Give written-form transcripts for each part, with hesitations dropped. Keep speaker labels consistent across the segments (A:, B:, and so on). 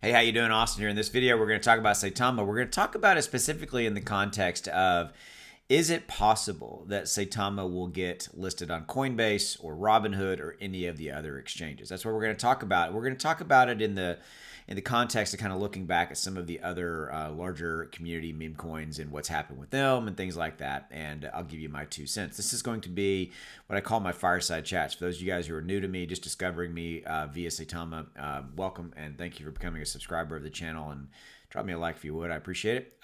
A: Hey, how you doing, Austin? Here in this video, we're going to talk about Saitama. We're going to talk about it specifically in the context of, is it possible that Saitama will get listed on Coinbase or Robinhood or any of the other exchanges? That's what we're going to talk about. We're going to talk about it in the context of kind of looking back at some of the other larger community meme coins and what's happened with them and things like that. And I'll give you my 2 cents. This is going to be what I call my fireside chats. For those of you guys who are new to me, just discovering me via Saitama, welcome and thank you for becoming a subscriber of the channel. And drop me a like if you would. I appreciate it.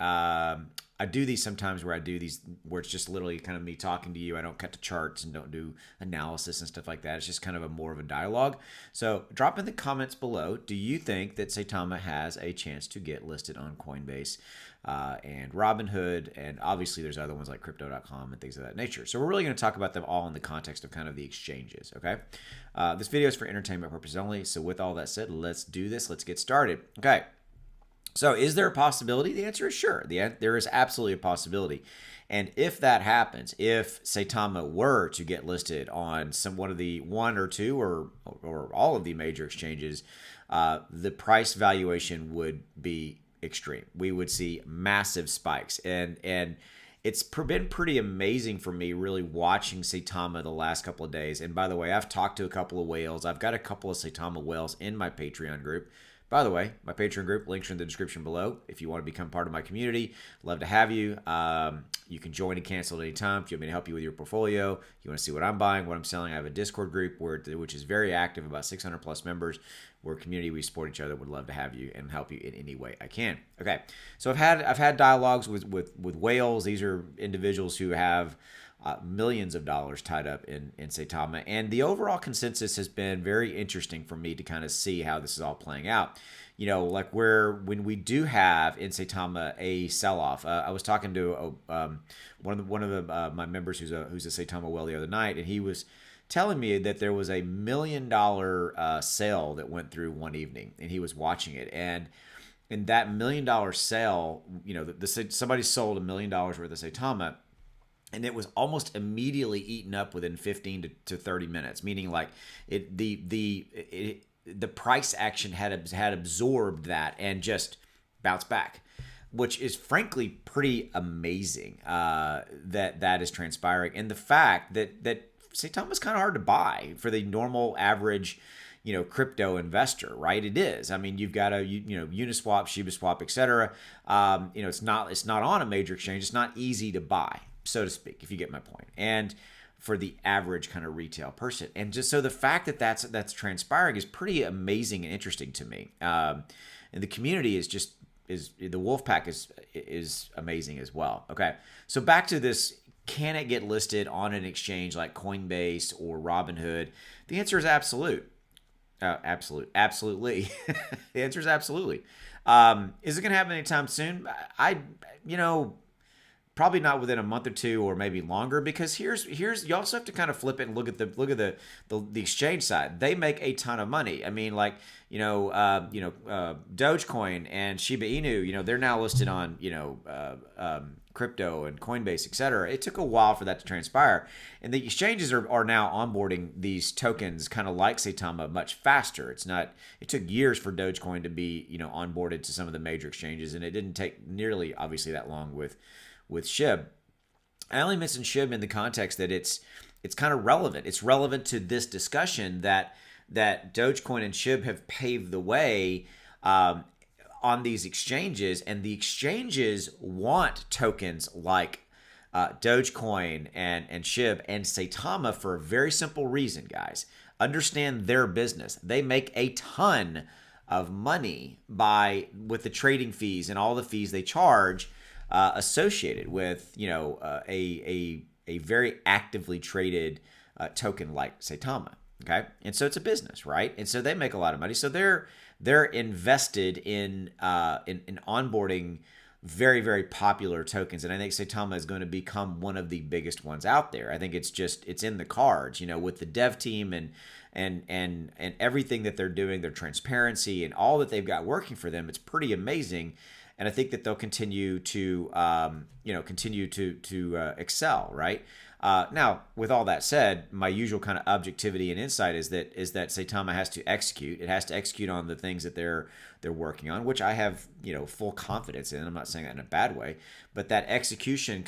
A: I do these sometimes where it's just literally kind of me talking to you. I don't cut the charts and don't do analysis and stuff like that. It's just kind of more of a dialogue. So drop in the comments below. Do you think that Saitama has a chance to get listed on Coinbase and Robinhood? And obviously there's other ones like crypto.com and things of that nature. So we're really going to talk about them all in the context of kind of the exchanges. Okay. This video is for entertainment purposes only. So with all that said, let's do this. Let's get started. Okay. So is there a possibility? The answer is sure. There is absolutely a possibility. And if that happens, if Saitama were to get listed on one or two or all of the major exchanges, the price valuation would be extreme. We would see massive spikes. And it's been pretty amazing for me really watching Saitama the last couple of days. And by the way, I've talked to a couple of whales. I've got a couple of Saitama whales in my Patreon group. By the way, my Patreon group, links are in the description below. If you want to become part of my community, love to have you. You can join and cancel at any time. If you want me to help you with your portfolio, you want to see what I'm buying, what I'm selling, I have a Discord group which is very active, about 600 plus members. We're a community, we support each other, would love to have you and help you in any way I can. Okay, so I've had dialogues with whales. These are individuals who have millions of dollars tied up in Saitama. And the overall consensus has been very interesting for me to kind of see how this is all playing out. You know, like when we do have in Saitama a sell-off. I was talking to one of my members who's a Saitama whale the other night, and he was telling me that there was a $1 million sale that went through one evening, and he was watching it. And in that $1 million sale, you know, somebody sold $1 million worth of Saitama, and it was almost immediately eaten up within 15 to 30 minutes, meaning like the price action had absorbed that and just bounced back, which is frankly pretty amazing that is transpiring. And the fact that Saitama is kind of hard to buy for the normal average, you know, crypto investor, right? It is. I mean, you've got Uniswap, ShibaSwap, etc. You know, it's not on a major exchange. It's not easy to buy, so to speak, if you get my point. And for the average kind of retail person, and just so the fact that that's transpiring is pretty amazing and interesting to me. And the community is the wolf pack is amazing as well. Okay, so back to this. Can it get listed on an exchange like Coinbase or Robinhood? The answer is absolutely. Absolutely. The answer is absolutely. Is it going to happen anytime soon? Probably not within a month or two, or maybe longer, because here's you also have to kind of flip it and look at the exchange side. They make a ton of money. I mean, like Dogecoin and Shiba Inu, they're now listed on crypto and Coinbase, etc. It took a while for that to transpire, and the exchanges are now onboarding these tokens kind of like Saitama much faster. It took years for Dogecoin to be onboarded to some of the major exchanges, and it didn't take nearly obviously that long with SHIB. I only mentioned SHIB in the context that it's kind of relevant. It's relevant to this discussion that Dogecoin and SHIB have paved the way on these exchanges, and the exchanges want tokens like Dogecoin and SHIB and Saitama for a very simple reason, guys. Understand their business. They make a ton of money with the trading fees and all the fees they charge associated with a very actively traded token like Saitama. Okay, and so it's a business, right? And so they make a lot of money. So they're invested in onboarding very, very popular tokens, and I think Saitama is going to become one of the biggest ones out there. I think it's in the cards, with the dev team and everything that they're doing, their transparency and all that they've got working for them. It's pretty amazing. And I think that they'll continue to excel, right? Now, with all that said, my usual kind of objectivity and insight is that Saitama has to execute. It has to execute on the things that they're working on, which I have full confidence in. I'm not saying that in a bad way, but that execution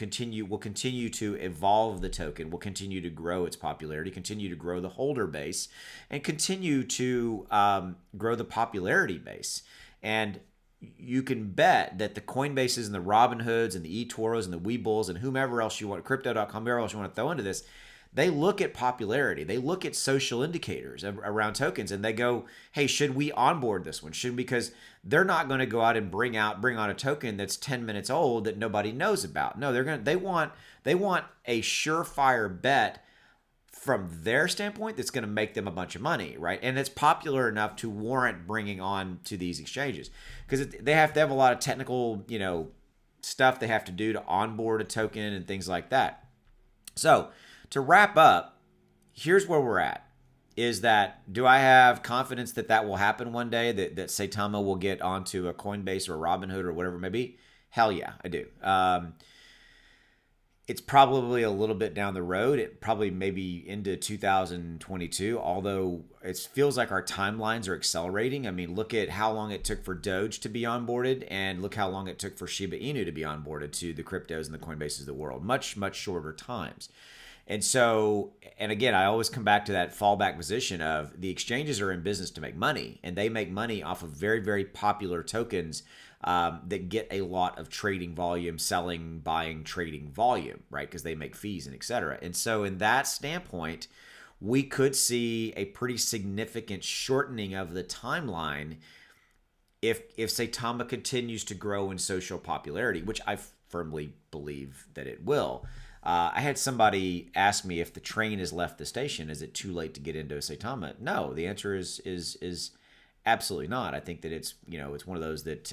A: will continue to evolve the token, will continue to grow its popularity, continue to grow the holder base, and continue to grow the popularity base. And you can bet that the Coinbases and the Robinhoods and the eToros and the Weebles and whomever else you want, Crypto.com, whoever else you want to throw into this, they look at popularity. They look at social indicators around tokens, and they go, "Hey, should we onboard this one? Because they're not going to go out and bring on a token that's 10 minutes old that nobody knows about. No, they want a surefire bet from their standpoint that's going to make them a bunch of money, right? And it's popular enough to warrant bringing on to these exchanges, because they have a lot of technical, stuff they have to do to onboard a token and things like that. So to wrap up, here's where we're at. Is that, do I have confidence that will happen one day, that Saitama will get onto a Coinbase or a Robinhood or whatever it may be? Hell yeah, I do. It's probably a little bit down the road. It probably maybe into 2022, although it feels like our timelines are accelerating. I mean, look at how long it took for Doge to be onboarded, and look how long it took for Shiba Inu to be onboarded to the cryptos and the Coinbases of the world. Much, much shorter times. And so, and again, I always come back to that fallback position of the exchanges are in business to make money, and they make money off of very, very popular tokens that get a lot of trading volume, selling, buying, trading volume, right? Because they make fees and et cetera. And so in that standpoint, we could see a pretty significant shortening of the timeline if Saitama continues to grow in social popularity, which I firmly believe that it will. I had somebody ask me, if the train has left the station, is it too late to get into a Saitama? No, the answer is absolutely not. I think that it's one of those that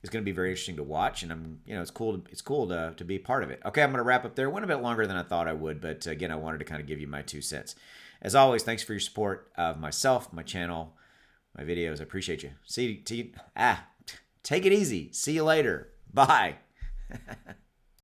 A: is going to be very interesting to watch, and it's cool to be part of it. Okay, I'm going to wrap up there. Went a bit longer than I thought I would, but again, I wanted to kind of give you my 2 cents. As always, thanks for your support of myself, my channel, my videos. I appreciate you. Take it easy. See you later. Bye.